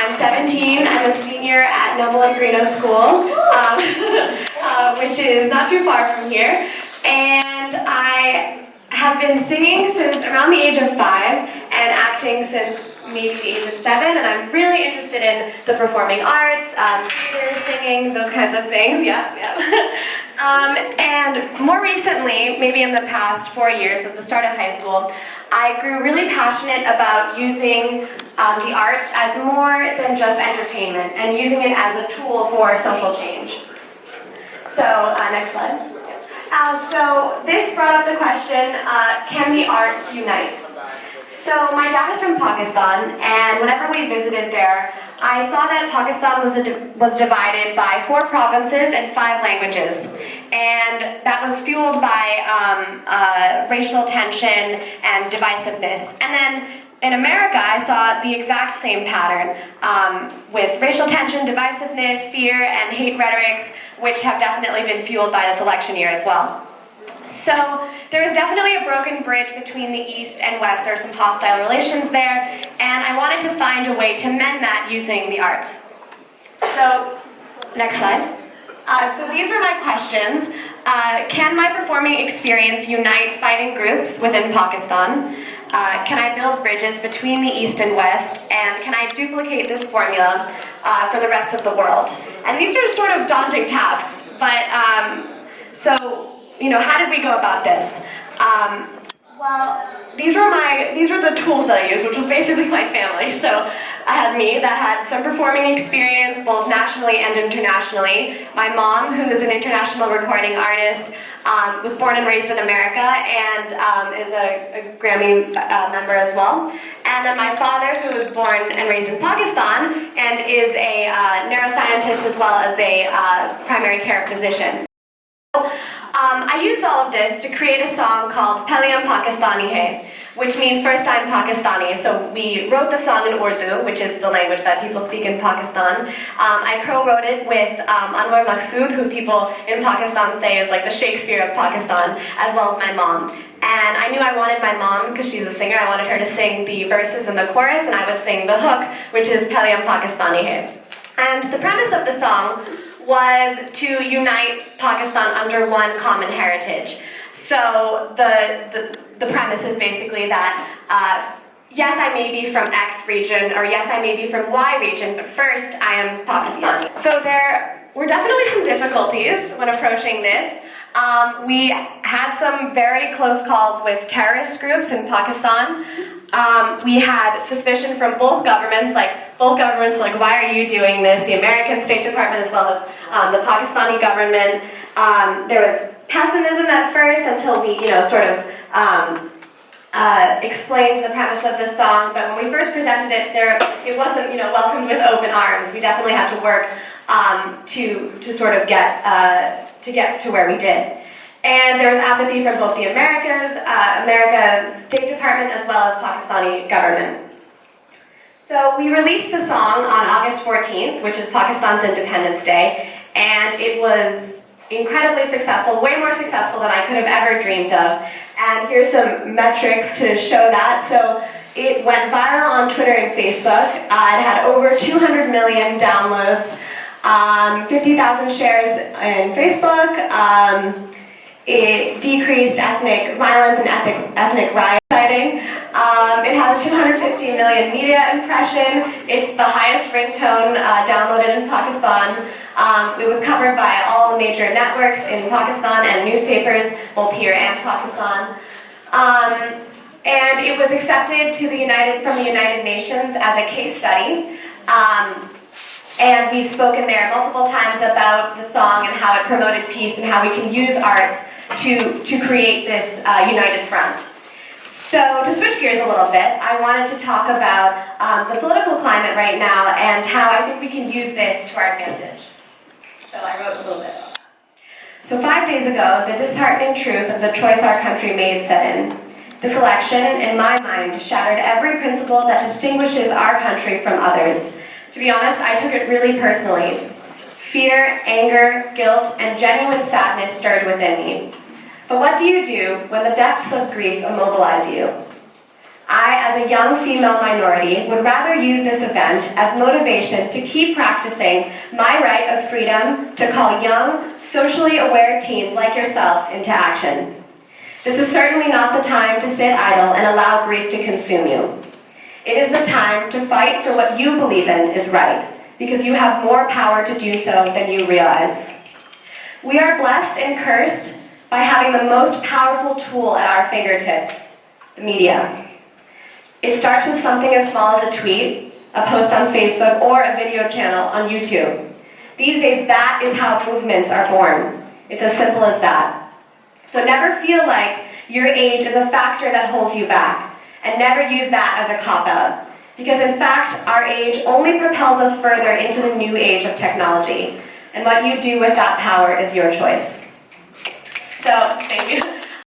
I'm 17. I'm a senior at Noble and Greeno School, which is not too far from here. And I have been singing since around the age of 5 and acting since maybe the age of 7. And I'm really interested in the performing arts, theater, singing, those kinds of things. Yeah. And more recently, maybe in the past 4 years, at the start of high school, I grew really passionate about using the arts as more than just entertainment and using it as a tool for social change. So, next slide. So this brought up the question, can the arts unite? So my dad is from Pakistan, and whenever we visited there, I saw that Pakistan was divided by 4 provinces and 5 languages. And that was fueled by racial tension and divisiveness. And then in America, I saw the exact same pattern with racial tension, divisiveness, fear, and hate rhetorics, which have definitely been fueled by this election year as well. So there is definitely a broken bridge between the East and West. There are some hostile relations there, and I wanted to find a way to mend that using the arts. So, next slide. So these were my questions. Can my performing experience unite fighting groups within Pakistan? Can I build bridges between the East and West? And can I duplicate this formula for the rest of the world? And these are sort of daunting tasks, but how did we go about this? Well, these were the tools that I used, which was basically my family. So I had me that had some performing experience, both nationally and internationally. My mom, who is an international recording artist, was born and raised in America and is a Grammy member as well. And then my father, who was born and raised in Pakistan and is a neuroscientist as well as a primary care physician. I used all of this to create a song called Pehle Pakistani Hai, which means first I'm Pakistani. So we wrote the song in Urdu, which is the language that people speak in Pakistan. I co-wrote it with Anwar Maqsood, who people in Pakistan say is like the Shakespeare of Pakistan, as well as my mom. And I knew I wanted my mom, because she's a singer, I wanted her to sing the verses and the chorus, and I would sing the hook, which is Pehle Pakistani Hai. And the premise of the song was to unite Pakistan under one common heritage. So the premise is basically that yes, I may be from X region, or yes, I may be from Y region, but first I am Pakistani. So there were definitely some difficulties when approaching this. We had some very close calls with terrorist groups in Pakistan. We had suspicion from both governments, like, why are you doing this? The American State Department as well as the Pakistani government. There was pessimism at first until we, explained the premise of the song. But when we first presented it, it wasn't, welcomed with open arms. We definitely had to work to sort of get to where we did. And there was apathy from both the America's State Department as well as Pakistani government. So we released the song on August 14th, which is Pakistan's Independence Day, and it was incredibly successful, way more successful than I could have ever dreamed of. And here's some metrics to show that. So it went viral on Twitter and Facebook. It had over 200 million downloads, 50,000 shares in Facebook. It decreased ethnic violence and ethnic rioting. It has a 250 million media impression. It's the highest ringtone downloaded in Pakistan. It was covered by all the major networks in Pakistan and newspapers, both here and Pakistan. And it was accepted from the United Nations as a case study. And we've spoken there multiple times about the song and how it promoted peace and how we can use arts to create this united front. So to switch gears a little bit, I wanted to talk about the political climate right now and how I think we can use this to our advantage. So I wrote a little bit. So 5 days ago, the disheartening truth of the choice our country made set in. This election, in my mind, shattered every principle that distinguishes our country from others. To be honest, I took it really personally. Fear, anger, guilt, and genuine sadness stirred within me. But what do you do when the depths of grief immobilize you? I, as a young female minority, would rather use this event as motivation to keep practicing my right of freedom to call young, socially aware teens like yourself into action. This is certainly not the time to sit idle and allow grief to consume you. It is the time to fight for what you believe in is right, because you have more power to do so than you realize. We are blessed and cursed by having the most powerful tool at our fingertips, the media. It starts with something as small as a tweet, a post on Facebook, or a video channel on YouTube. These days, that is how movements are born. It's as simple as that. So never feel like your age is a factor that holds you back, and never use that as a cop-out. Because in fact, our age only propels us further into the new age of technology. And what you do with that power is your choice. So, thank you.